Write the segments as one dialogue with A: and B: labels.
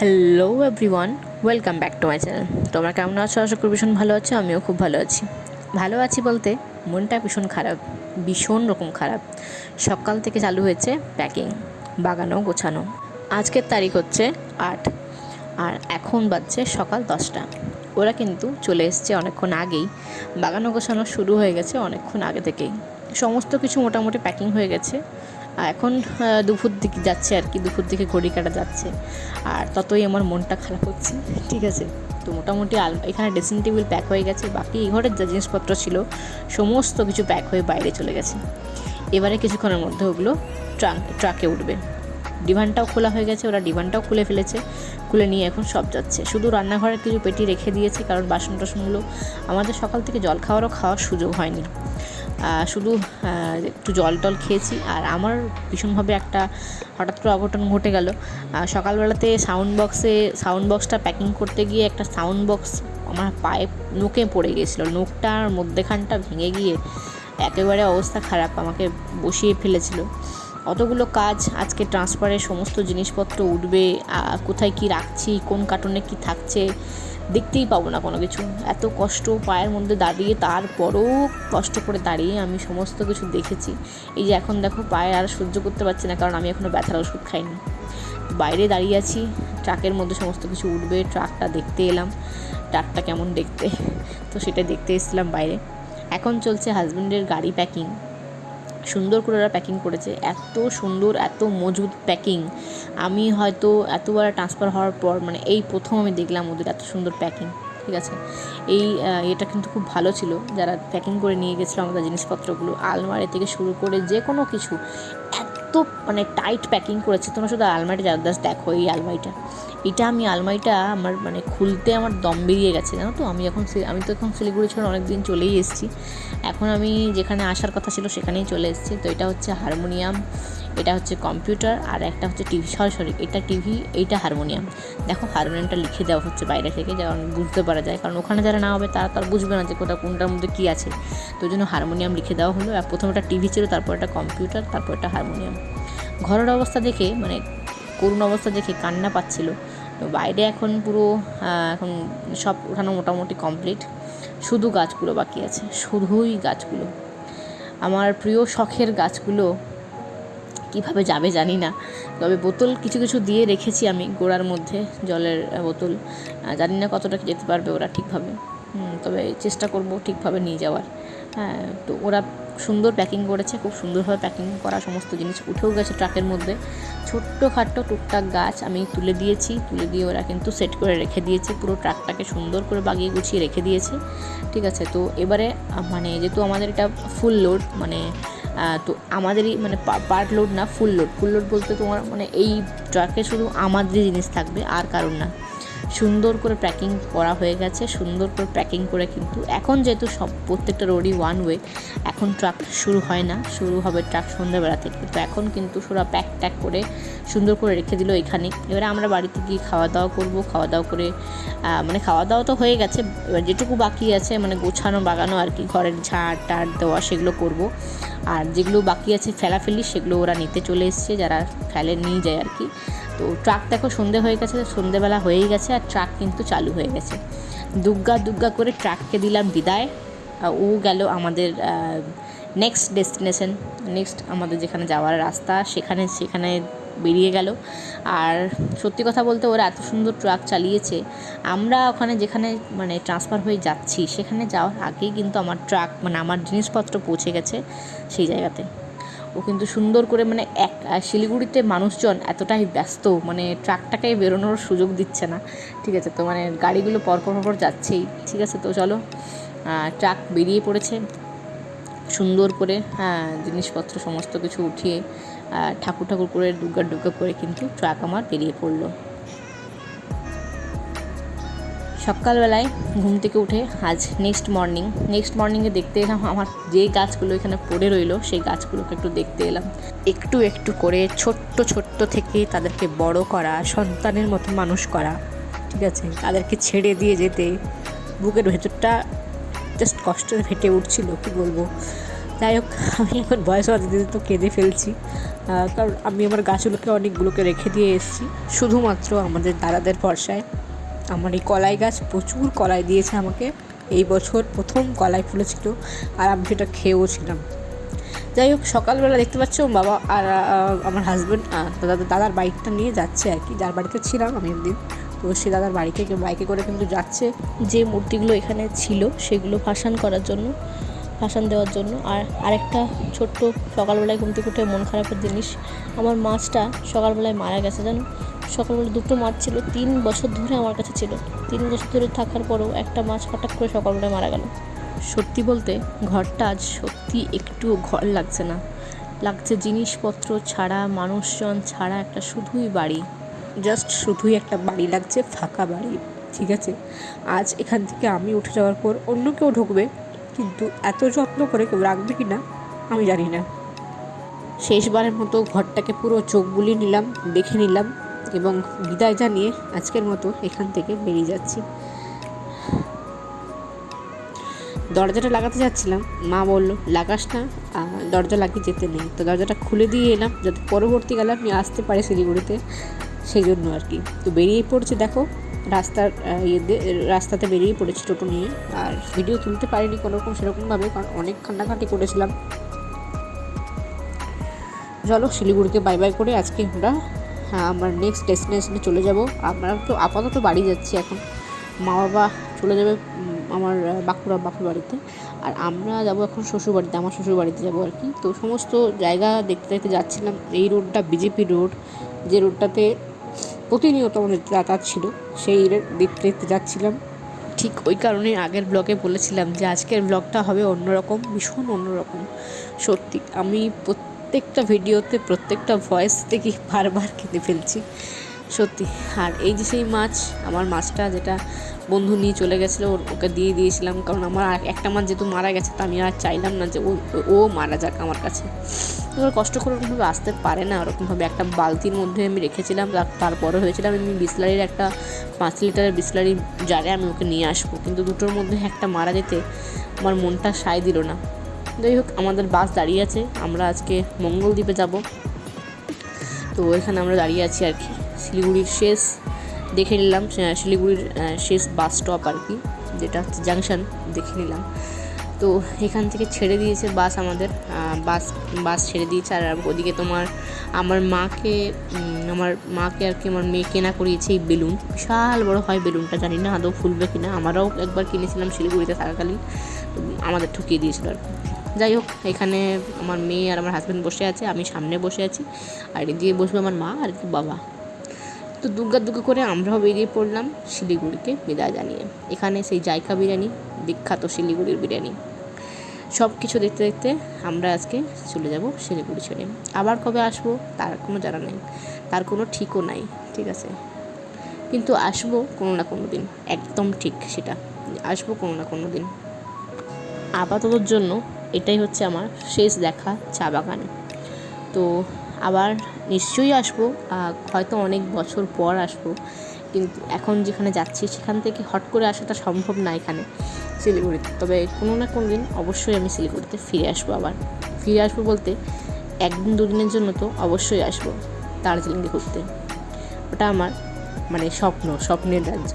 A: Hello everyone, welcome back to my channel. তোমরা কেমন আছো? আশা করি ভীষণ ভালো আছো। আমিও খুব ভালো আছি। ভালো আছি বলতে মনটা ভীষণ খারাপ, ভীষণ রকম খারাপ। সকাল থেকে চালু হয়েছে প্যাকিং, বাগানো গোছানো। আজকের তারিখ হচ্ছে 8, আর এখন বাজছে সকাল 10টা। ওরা কিন্তু চলে এসছে অনেকক্ষণ আগেই। বাগানো গোছানো শুরু হয়ে গেছে অনেকক্ষণ আগে থেকেই। সমস্ত কিছু মোটামুটি প্যাকিং হয়ে গেছে। এখন দুপুর দিকে যাচ্ছে আর কি, দুপুর দিকে ঘড়ি কাটা যাচ্ছে। আর ততই আমার মনটা খারাপ হচ্ছে, ঠিক আছে। তো মোটামুটি এখানে ড্রেসিং টেবিল প্যাক হয়ে গেছে, বাকি এই ঘরের যা জিনিসপত্র ছিল সমস্ত কিছু প্যাক হয়ে বাইরে চলে গেছে। এবারে কিছুক্ষণের মধ্যে ওগুলো ট্রাকে উঠবে। ডিভানটাও খোলা হয়ে গেছে, ওরা ডিভানটাও খুলে ফেলেছে, খুলে নিয়ে এখন সব যাচ্ছে। শুধু রান্নাঘরের কিছু পেটি রেখে দিয়েছি, কারণ বাসন টাসনগুলো আমাদের সকাল থেকে জল খাওয়ার সুযোগ হয়নি। শুধু একটু জল টল খেয়েছি। আর আমার ভীষণভাবে একটা হঠাৎ করে অঘটন ঘটে গেল। সকালবেলাতে সাউন্ড বক্সটা প্যাকিং করতে গিয়ে একটা সাউন্ড বক্স আমার পায়ে নোকে পড়ে গিয়েছিলো। নোকটার মধ্যেখানটা ভেঙে গিয়ে একেবারে অবস্থা খারাপ, আমাকে বসিয়ে ফেলেছিল। অতগুলো কাজ, আজকে ট্রান্সফারের সমস্ত জিনিসপত্র উঠবে, কোথায় কি রাখছি, কোন কার্টুনে কি থাকছে দেখতেই পাবো না কোনো কিছু। এত কষ্ট পায়ের মধ্যে দাঁড়িয়ে, তারপরও কষ্ট করে দাঁড়িয়ে আমি সমস্ত কিছু দেখেছি। এই যে এখন দেখো পায়ে আর সহ্য করতে পারছি না, কারণ আমি এখনও ব্যথার ওষুধ খাইনি। বাইরে দাঁড়িয়ে আছি, ট্রাকের মধ্যে সমস্ত কিছু উঠবে, ট্রাকটা দেখতে এলাম, ট্রাকটা কেমন দেখতে, তো সেটা দেখতে এসেছিলাম বাইরে। এখন চলছে হাজব্যান্ডের গাড়ি প্যাকিং। সুন্দর করে ওরা প্যাকিং করেছে, এত সুন্দর, এত মজবুত প্যাকিং। আমি হয়তো এতবার ট্রান্সফার হওয়ার পর মানে এই প্রথম আমি দেখলাম ওদের এত সুন্দর প্যাকিং, ঠিক আছে। এটা কিন্তু খুব ভালো ছিল, যারা প্যাকিং করে নিয়ে গেছিলো আমাদের জিনিসপত্রগুলো, আলমারি থেকে শুরু করে যে কোনো কিছু এত মানে টাইট প্যাকিং করেছে। তোমরা শুধু আলমারিটা জাস্ট দেখো, এই আলমারিটা আমার মানে খুলতে আমার দম বেরিয়ে গেছে, জানো তো। আমি তো এখন শিলিগুড়ি ছেড়ে অনেক দিন চলেই এসেছি। এখন আমি যেখানে আসার কথা ছিল সেখানেই চলে এসেছি। তো এটা হচ্ছে হারমোনিয়াম, এটা হচ্ছে কম্পিউটার, আর একটা হচ্ছে টিভি। সরি, এটা টিভি, এইটা হারমোনিয়াম। দেখো হারমোনিয়ামটা লিখে দেওয়া হচ্ছে বাইরে থেকে, যেমন বুঝতে পারা যায়, কারণ ওখানে যারা না হবে তারা তো আর বুঝবে না যে কোনটার মধ্যে কী আছে। তো ওই জন্য হারমোনিয়াম লিখে দেওয়া হলো। আর প্রথমে একটা টিভি ছিল, তারপর একটা কম্পিউটার, তারপর একটা হারমোনিয়াম। ঘরের অবস্থা দেখে মানে করুণ অবস্থা দেখে কান্না পাচ্ছিল। তো বাইরে এখন পুরো এখন সব ওঠানো মোটামুটি কমপ্লিট, শুধু গাছগুলো বাকি আছে, শুধুই গাছগুলো। আমার প্রিয় শখের গাছগুলো কীভাবে যাবে জানি না। তবে বোতল কিছু কিছু দিয়ে রেখেছি আমি গোড়ার মধ্যে, জলের বোতল। জানি না কতটা যেতে পারবে ওরা ঠিকভাবে, তবে চেষ্টা করব ঠিকভাবে নিয়ে যাওয়ার। হ্যাঁ, তো ওরা সুন্দর প্যাকিং করেছে, খুব সুন্দরভাবে প্যাকিং করা সমস্ত জিনিস উঠেও গেছে ট্রাকের মধ্যে। ছোট্টখাট্টো টুকটাক গাছ আমি তুলে দিয়ে ওরা কিন্তু সেট করে রেখে দিয়েছে, পুরো ট্রাকটাকে সুন্দর করে বাগিয়ে গুছিয়ে রেখে দিয়েছে, ঠিক আছে। তো এবারে মানে যেহেতু আমাদের এটা ফুল লোড, মানে তো আমাদেরই মানে পার্ট লোড না, ফুল লোড বলতে তোমার মানে এই ট্রাকে শুধু আমাদেরই জিনিস থাকবে, আর কারণ না। সুন্দর করে প্যাকিং করা হয়ে গেছে, সুন্দর করে প্যাকিং করে কিন্তু এখন যেহেতু প্রত্যেকটা রোডই ওয়ান ওয়ে, এখন ট্রাক শুরু হয় না, শুরু হবে ট্রাক সন্ধ্যাবেলা থেকে। তো এখন কিন্তু ওরা প্যাক করে সুন্দর করে রেখে দিল এখানে। এবারে আমরা বাড়িতে গিয়ে খাওয়া দাওয়া করবো। খাওয়া দাওয়া করে মানে খাওয়া দাওয়া তো হয়ে গেছে, এবার যেটুকু বাকি আছে মানে গোছানো বাগানো আর কি, ঘরের ঝাড় টাড় দেওয়া সেগুলো করব। আর যেগুলো বাকি আছে ফেলাফেলি, সেগুলো ওরা নিতে চলে এসছে, যারা ফেলে নিয়ে যায় আর কি। তো ট্রাক দেখো সন্ধে হয়ে গেছে, সন্ধেবেলা হয়েই গেছে, আর ট্রাক কিন্তু চালু হয়ে গেছে। দুগ্গা করে ট্রাককে দিলাম বিদায়। ও গেল আমাদের নেক্সট ডেস্টিনেশন, নেক্সট আমাদের যেখানে যাওয়ার রাস্তা সেখানে বেরিয়ে গেল। আর সত্যি কথা বলতে ওরা এত সুন্দর ট্রাক চালিয়েছে, আমরা ওখানে যেখানে মানে ট্রান্সফার হয়ে যাচ্ছি সেখানে যাওয়ার আগেই কিন্তু আমার ট্রাক মানে আমার জিনিসপত্র পৌঁছে গেছে সেই জায়গাতে। ও কিন্তু সুন্দর করে মানে শিলিগুড়িতে মানুষজন এতটাই ব্যস্ত, মানে ট্রাকটাকে বেরোনোর সুযোগ দিচ্ছে না, ঠিক আছে। তো মানে গাড়িগুলো পরপর যাচ্ছেই, ঠিক আছে। তো চলো, ট্রাক বেরিয়ে পড়েছে সুন্দর করে, জিনিসপত্র সমস্ত কিছু উঠিয়ে ঠাকুর করে দুগ্গা করে কিন্তু ট্রাক আমার বেরিয়ে পড়লো। সকালবেলায় ঘুম থেকে উঠে আজ নেক্সট মর্নিংয়ে দেখতে এলাম আমার যে গাছগুলো এখানে পড়ে রইলো, সেই গাছগুলোকে একটু দেখতে এলাম। একটু করে ছোট্ট থেকে তাদেরকে বড় করা, সন্তানের মতো মানুষ করা, ঠিক আছে। তাদেরকে ছেড়ে দিয়ে যেতে বুকের ভেতরটা জাস্ট কষ্টে ফেটে উঠছিল, কী বলবো। যাই হোক, আমি এখন বয়স দিতে দিতে তো কেঁদে ফেলছি, কারণ আমি আমার গাছগুলোকে অনেকগুলোকে রেখে দিয়ে এসেছি শুধুমাত্র আমাদের দাদাদের ভরসায়। আমার এই কলাই গাছ প্রচুর কলাই দিয়েছে আমাকে, এই বছর প্রথম কলাই ফুলেছিল আর আমি সেটা খেয়েও ছিলাম। যাই হোক, সকালবেলা দেখতে পাচ্ছ বাবা আর আমার হাজব্যান্ড দাদার বাইকটা নিয়ে যাচ্ছে আর কি, যার বাড়িতে ছিলাম আমি একদিন। তো সে দাদার বাড়িতে বাইকে করে কিন্তু যাচ্ছে যে মূর্তিগুলো এখানে ছিল সেগুলো ভাসান দেওয়ার জন্য। আর আরেকটা ছোট্ট সকালবেলায় ঘুম থেকে উঠে মন খারাপের জিনিস, আমার মাছটা সকালবেলায় মারা গেছে জানো। সকালবেলা 2টো মাছ ছিল, 3 বছর ধরে আমার কাছে ছিল, 3 বছর ধরে থাকার পরেও একটা মাছ হঠাৎ করে সকালবেলায় মারা গেল। সত্যি বলতে ঘরটা আজ সত্যি একটু ঘর লাগছে না, লাগছে জিনিসপত্র ছাড়া, মানুষজন ছাড়া একটা শুধুই বাড়ি, জাস্ট শুধুই একটা বাড়ি লাগছে, ফাঁকা বাড়ি। ঠিক আছে, আজ এখান থেকে আমি উঠে যাওয়ার পর অন্য কেউ ঢুকবে, কিন্তু এত যত্ন করে কেউ রাখবে কি না আমি জানি না। শেষবারের মতো ঘরটাকে পুরো চোখ বুলিয়ে নিলাম, দেখে নিলাম এবং বিদায় জানিয়ে আজকের মতো এখান থেকে বেরিয়ে যাচ্ছি। দরজাটা লাগাতে যাচ্ছিলাম, মা বলল লাগাস না, দরজা লাগিয়ে যেতে নেই। তো দরজাটা খুলে দিয়ে এলাম যাতে পরবর্তীকালে আমি আসতে পারি শিলিগুড়িতে, সেই জন্য আর কি। তো বেরিয়ে পড়ছে দেখো, রাস্তাতে বেরিয়ে পড়েছি টোটো নিয়ে। আর ভিডিও তুলতে পারিনি কোনোরকম সেরকমভাবে, কারণ অনেক কান্নাকাটি করেছিলাম। চলো শিলিগুড়িকে বাই বাই করে আজকে আমরা আমার নেক্সট ডেস্টিনেশনে চলে যাব। আমরা তো আপাতত বাড়ি যাচ্ছি এখন, মা বাবা চলে যাবে আমার বাঁকুড়া বাড়িতে, আর আমরা যাব এখন শ্বশুরবাড়িতে, আমার শ্বশুরবাড়িতে যাবো আর কি। তো সমস্ত জায়গা দেখতে দেখতে যাচ্ছিলাম। এই রোডটা বিজেপি রোড, যে রোডটাতে প্রতিনিয়ত আমাদের যাতায়াত ছিল, সেই দেখতে দেখতে যাচ্ছিলাম। ঠিক ওই কারণে আগের ব্লগে বলেছিলাম যে আজকের ব্লগটা হবে অন্যরকম, ভীষণ অন্যরকম। সত্যি আমি প্রত্যেকটা ভিডিওতে প্রত্যেকটা ভয়েস থেকে বারবার কেঁদে ফেলছি সত্যি। আর এই যে সেই মাছ, আমার মাছটা যেটা বন্ধু নিয়ে চলে গেছিলো, ওকে দিয়ে দিয়েছিলাম, কারণ আমার একটা মাছ যেহেতু মারা গেছে, তো আমি আর চাইলাম না যে ও মারা যাক আমার কাছে। এবার কষ্ট করে ওরকমভাবে আসতে পারে না, ওরকমভাবে একটা বালতির মধ্যে আমি রেখেছিলাম। তারপরে হয়েছিলাম আমি বিসলারির একটা 5 লিটারের বিসলারি জারে আমি ওকে নিয়ে আসবো, কিন্তু দুটোর মধ্যে একটা মারা যেতে আমার মনটা সায় দিল না। যাই হোক, আমাদের বাস দাঁড়িয়ে আছে, আমরা আজকে মঙ্গলদ্বীপে যাব। তো এখানে আমরা দাঁড়িয়ে আছি আর কি, শিলিগুড়ির শেষ দেখে নিলাম, শিলিগুড়ির শেষ বাস স্টপ আর কি, যেটা হচ্ছে জাংশন, দেখে নিলাম। তো এখান থেকে ছেড়ে দিয়েছে বাস, আমাদের বাস ছেড়ে দিয়েছে। আর ওদিকে আমার মাকে আর কি আমার মেয়ে কেনা করিয়েছে এই বেলুন, বিশাল বড় হয় বেলুনটা, জানি না আদৌ ফুলবে কিনা। আমরাও একবার কিনেছিলাম শিলিগুড়িতে থাকাকালীন, আমাদের ঠকিয়ে দিয়েছিল আর কি। যাই হোক, এখানে আমার মেয়ে আর আমার হাজব্যান্ড বসে আছে, আমি সামনে বসে আছি, আর এদিকে বসবে আমার মা আর কি বাবা। তো দুগ্গা করে আমরাও বেরিয়ে পড়লাম শিলিগুড়িকে বিদায় জানিয়ে। এখানে সেই জায়কা বিরিয়ানি, বিখ্যাত শিলিগুড়ির বিরিয়ানি, সব কিছু দেখতে দেখতে আমরা আজকে চলে যাব শিলিগুড়ি ছেড়ে। আবার কবে আসবো তার কোনো জানা নেই, তার কোনো ঠিকও নাই, ঠিক আছে। কিন্তু আসবো কোনো না কোনো দিন, একদম ঠিক সেটা, আসবো কোনো না কোনো দিন। আপাততর জন্য এটাই হচ্ছে আমার শেষ দেখা চা বাগান। তো আবার নিশ্চয়ই আসবো, হয়তো অনেক বছর পর আসবো, কিন্তু এখন যেখানে যাচ্ছি সেখান থেকে হট করে আসাটা সম্ভব না এখানে শিলিগুড়িতে। তবে কোনো না কোনো দিন অবশ্যই আমি শিলিগুড়িতে ফিরে আসবো। আবার ফিরে আসবো বলতে 1-2 দিনের জন্য তো অবশ্যই আসবো দার্জিলিংয়ে ঘুরতে। ওটা আমার মানে স্বপ্নের রাজ্য।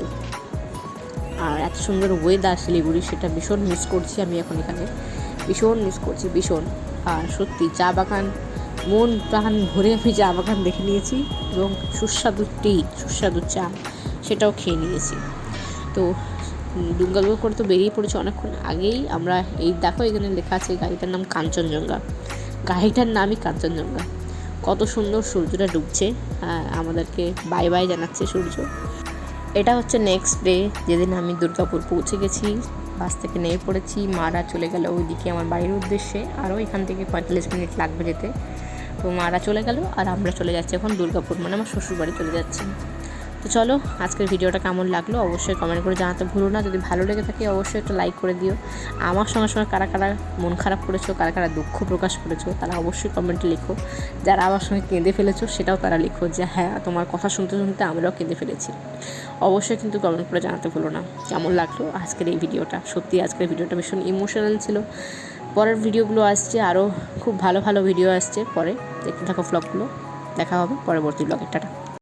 A: আর এত সুন্দর ওয়েদার শিলিগুড়ি, সেটা ভীষণ মিস করছি আমি এখন এখানে, ভীষণ মিস করছি, ভীষণ। আর সত্যি চা বাগান, মন প্রাণ ভরে আমি চা বাগান দেখে নিয়েছি, এবং সুস্বাদু চা সেটাও খেয়ে নিয়েছি। তো দুর্গা করে তো বেরিয়ে পড়েছে অনেকক্ষণ আগেই আমরা। এই দেখো এখানে লেখা আছে গাড়িটার নাম কাঞ্চনজঙ্ঘা, গাড়িটার নামই কাঞ্চনজঙ্ঘা। কত সুন্দর সূর্যটা ডুবছে, আমাদেরকে বাই বাই জানাচ্ছে সূর্য। এটা হচ্ছে নেক্সট ডে, যেদিন আমি দুর্গাপুর পৌঁছে গেছি, বাস থেকে নেমে পড়েছি। মারা চলে গেল ওইদিকে আমার বাড়ির উদ্দেশ্যে, আরও এখান থেকে 45 মিনিট লাগবে যেতে। তো মারা চলে গেল আর আমরা চলে যাচ্ছি এখন দুর্গাপুর, মানে আমার শ্বশুরবাড়ি চলে যাচ্ছি। তো চলো, আজকের ভিডিওটা কেমন লাগলো অবশ্যই কমেন্ট করে জানাতে ভুলো না। যদি ভালো লেগে থাকে অবশ্যই একটা লাইক করে দিও। আমার সঙ্গে কারা কারা মন খারাপ করেছো, কারা কারা দুঃখ প্রকাশ করেছো, তারা অবশ্যই কমেন্টে লিখো। যারা আমার সঙ্গে কেঁদে ফেলেছো সেটাও তারা লিখো, যে হ্যাঁ তোমার কথা শুনতে শুনতে আমরাও কেঁদে ফেলেছি। অবশ্যই কিন্তু কমেন্ট করে জানাতে ভুলো না কেমন লাগলো আজকের এই ভিডিওটা। সত্যি আজকের ভিডিওটা ভীষণ ইমোশনাল ছিল। পরের ভিডিওগুলো আসছে, আরও খুব ভালো ভালো ভিডিও আসছে পরে, দেখতে থাকো ব্লগগুলো। দেখা হবে পরবর্তী ব্লগে। টাটা।